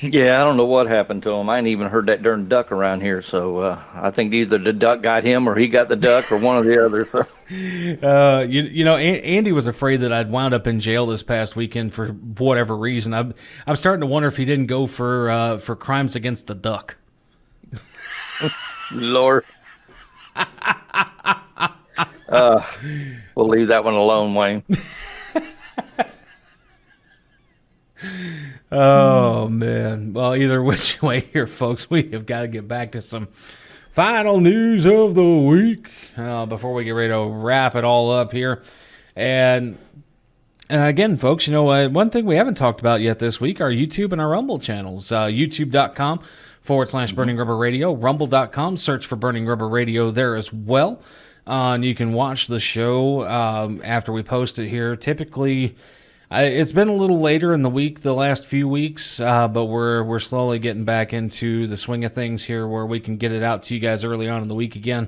Yeah, I don't know what happened to him. I ain't even heard that darn duck around here, so I think either the duck got him or he got the duck or one or the other. Andy was afraid that I'd wound up in jail this past weekend for whatever reason. I'm starting to wonder if he didn't go for crimes against the duck. Lord. We'll leave that one alone, Wayne. Oh, man. Well, either which way here, folks, we have got to get back to some final news of the week before we get ready to wrap it all up here. And again, folks, one thing we haven't talked about yet this week are YouTube and our Rumble channels. YouTube.com/Burning Rubber Radio. Rumble.com. Search for Burning Rubber Radio there as well. And you can watch the show after we post it here. Typically, it's been a little later in the week, the last few weeks, but we're slowly getting back into the swing of things here where we can get it out to you guys early on in the week again.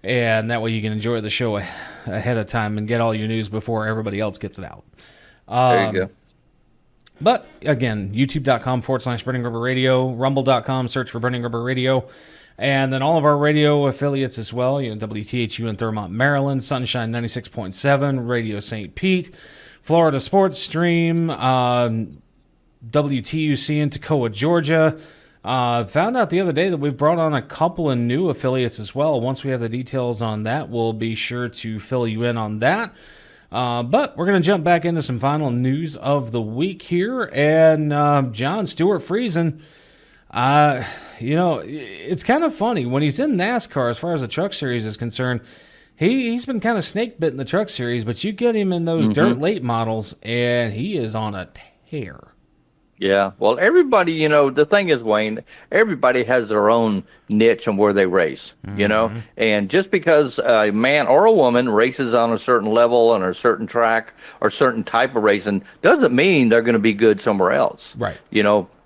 And that way you can enjoy the show ahead of time and get all your news before everybody else gets it out. There you go. But again, youtube.com/Burning Rubber Radio, rumble.com, search for Burning Rubber Radio. And then all of our radio affiliates as well, WTHU in Thurmont, Maryland, Sunshine 96.7, Radio St. Pete, Florida Sports Stream, WTUC in Toccoa, Georgia. Found out the other day that we've brought on a couple of new affiliates as well. Once we have the details on that, we'll be sure to fill you in on that. But we're going to jump back into some final news of the week here. And John, Stuart Friesen, it's kind of funny. When he's in NASCAR, as far as the truck series is concerned, he's been kind of snake bit in the truck series, but you get him in those dirt late models, and he is on a tear. Yeah, well, everybody, the thing is, Wayne, everybody has their own niche on where they race, and just because a man or a woman races on a certain level on a certain track or certain type of racing doesn't mean they're going to be good somewhere else. Right.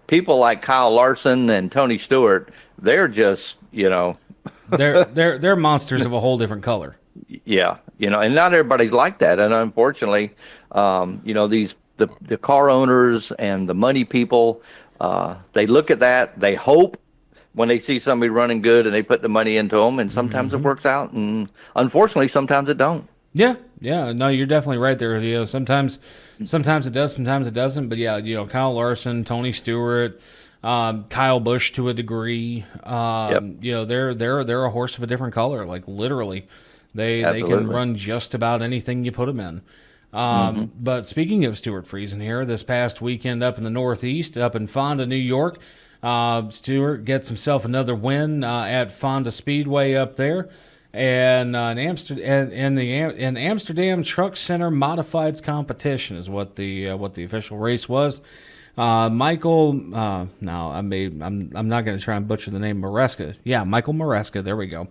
People like Kyle Larson and Tony Stewart, they're just, they're monsters of a whole different color. Yeah, and not everybody's like that, and unfortunately, the car owners and the money people, they look at that, they hope when they see somebody running good, and they put the money into them, and sometimes it works out, and unfortunately, sometimes it don't. Yeah, yeah. No, you're definitely right there. You know, sometimes it does, sometimes it doesn't. But yeah, you know, Kyle Larson, Tony Stewart, Kyle Busch to a degree. You know, they're a horse of a different color. Like literally, they can run just about anything you put them in. But speaking of Stuart Friesen here, this past weekend up in the Northeast, up in Fonda, New York, Stuart gets himself another win at Fonda Speedway up there. And in Amsterdam Truck Center Modifieds competition is what the official race was. Michael, no, I'm not going to try and butcher the name. Maresca, yeah, Michael Maresca. There we go.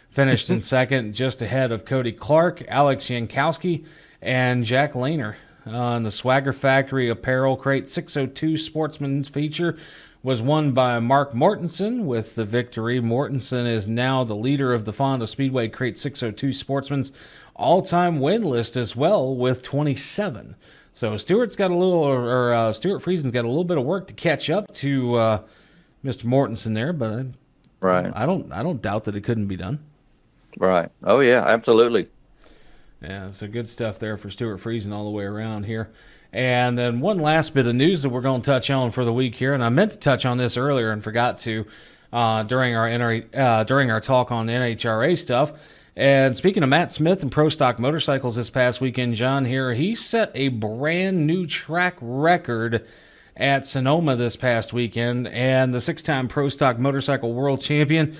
Finished in second, just ahead of Cody Clark, Alex Jankowski, and Jack Lehner. The Swagger Factory Apparel Crate 602 Sportsman's feature was won by Mark Mortensen with the victory. Mortensen is now the leader of the Fonda Speedway Crate 602 Sportsman's all-time win list as well with 27. So Stuart Friesen's got a little bit of work to catch up to Mr. Mortensen there, but right. I don't doubt that it couldn't be done. Right. Oh yeah, absolutely. Yeah, so good stuff there for Stuart Friesen all the way around here. And then one last bit of news that we're going to touch on for the week here, and I meant to touch on this earlier and forgot to during our talk on NHRA stuff. And speaking of Matt Smith and Pro Stock Motorcycles this past weekend, John here, he set a brand new track record at Sonoma this past weekend, and the 6-time Pro Stock Motorcycle World Champion.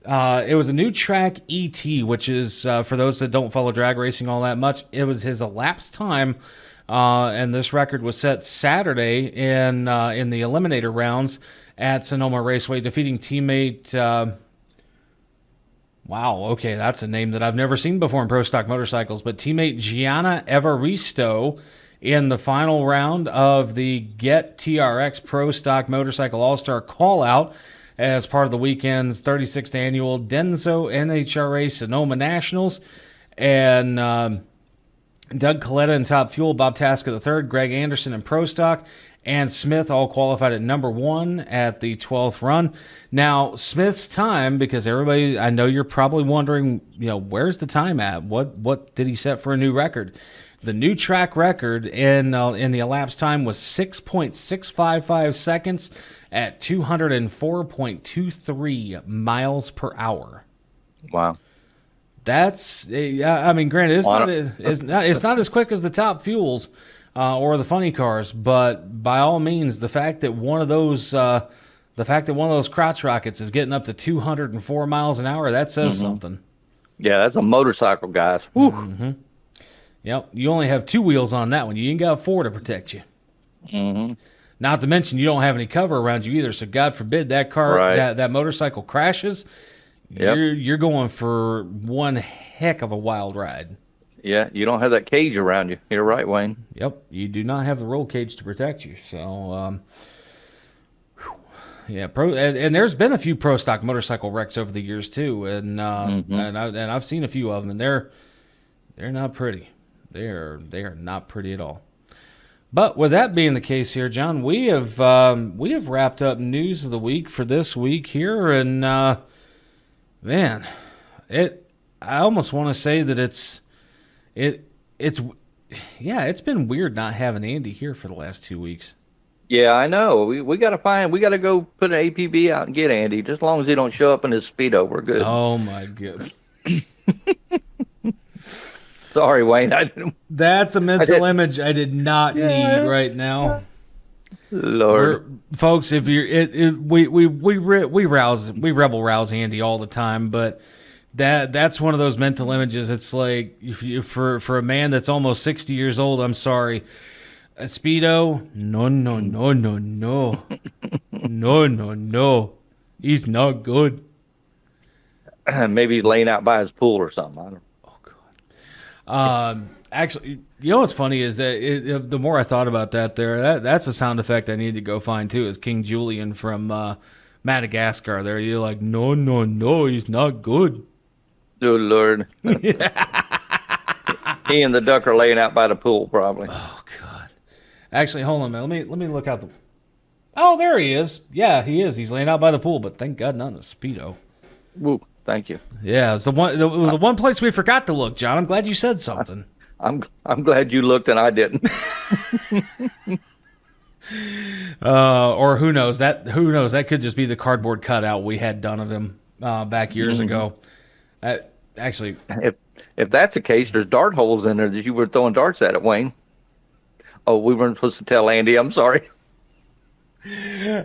It was a new track ET, which is, for those that don't follow drag racing all that much, it was his elapsed time, and this record was set Saturday in the eliminator rounds at Sonoma Raceway, defeating teammate, wow, okay, that's a name that I've never seen before in Pro Stock Motorcycles, but teammate Gianna Evaristo in the final round of the Get TRX Pro Stock Motorcycle All-Star Call-Out as part of the weekend's 36th annual Denso NHRA Sonoma Nationals. And Doug Coletta in Top Fuel, Bob Tasca III, Greg Anderson in Pro Stock, and Smith all qualified at number 1 at the 12th run. Now, Smith's time, because everybody, I know you're probably wondering, where's the time at? What did he set for a new record? The new track record in the elapsed time was 6.655 seconds at 204.23 miles per hour. Wow. That's, granted, it's not as quick as the Top Fuels or the funny cars, but by all means, the fact that one of those crotch rockets is getting up to 204 miles an hour, that says something. Yeah, that's a motorcycle, guys. Whew. Mm-hmm. Yep, you only have 2 wheels on that one. You ain't got 4 to protect you. Mm-hmm. Not to mention you don't have any cover around you either. So God forbid that car, that motorcycle crashes. Yep. You're going for one heck of a wild ride. Yeah, you don't have that cage around you. You're right, Wayne. Yep, you do not have the roll cage to protect you. So, yeah, and there's been a few Pro Stock motorcycle wrecks over the years too, and I've seen a few of them, and they're not pretty. They are not pretty at all. But with that being the case here, John, we have wrapped up news of the week for this week here, and man, I almost want to say that it's been weird not having Andy here for the last 2 weeks. Yeah, I know. We got to go put an APB out and get Andy. Just as long as he don't show up in his Speedo, we're good. Oh my goodness. Sorry, Wayne. That's a mental image I did not need right now. Lord, folks, if you're we rebel rouse Andy all the time, but that's one of those mental images. It's like for a man that's almost 60 years old, I'm sorry, a Speedo, no, he's not good. Maybe he's laying out by his pool or something. I don't know. Actually, what's funny is that the more I thought about that, that's a sound effect I need to go find too. Is King Julian from Madagascar? There, you're like, no, he's not good. Oh Lord, he and the duck are laying out by the pool, probably. Oh God. Actually, hold on, man. Let me look out the. Oh, there he is. Yeah, he is. He's laying out by the pool, but thank God not in a Speedo. Woo. Thank you. Yeah, it's it was the one place we forgot to look, John. I'm glad you said something. I'm glad you looked and I didn't. Or who knows? That could just be the cardboard cutout we had done of him back years ago. Actually, if that's the case, there's dart holes in there that you were throwing darts at it, Wayne. Oh, we weren't supposed to tell Andy. I'm sorry.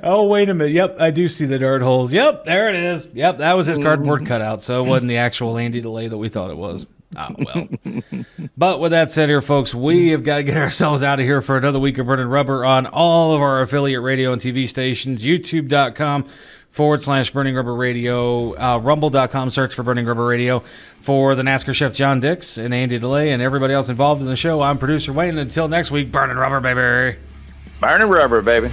Oh, wait a minute. Yep, I do see the dart holes. Yep, there it is. Yep, that was his cardboard cutout. So it wasn't the actual Andy DeLay that we thought it was. Oh, well. But with that said here, folks, we have got to get ourselves out of here for another week of Burning Rubber on all of our affiliate radio and TV stations, youtube.com/Burning Rubber Radio, rumble.com, search for Burning Rubber Radio. For the NASCAR chef John Dix and Andy DeLay and everybody else involved in the show, I'm producer Wayne. Until next week, Burning Rubber, baby. Burning Rubber, baby.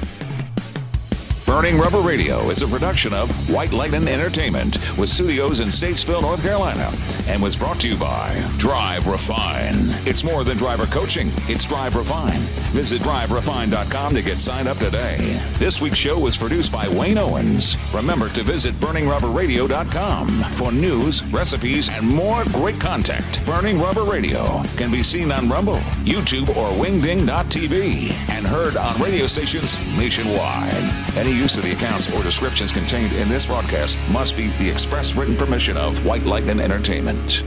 Burning Rubber Radio is a production of White Lightning Entertainment with studios in Statesville, North Carolina, and was brought to you by Drive Refine. It's more than driver coaching, it's Drive Refine. Visit driverefine.com to get signed up today. This week's show was produced by Wayne Owens. Remember to visit burningrubberradio.com for news, recipes, and more great content. Burning Rubber Radio can be seen on Rumble, YouTube, or wingding.tv and heard on radio stations nationwide. Any use of the accounts or descriptions contained in this broadcast must be the express written permission of White Lightning Entertainment.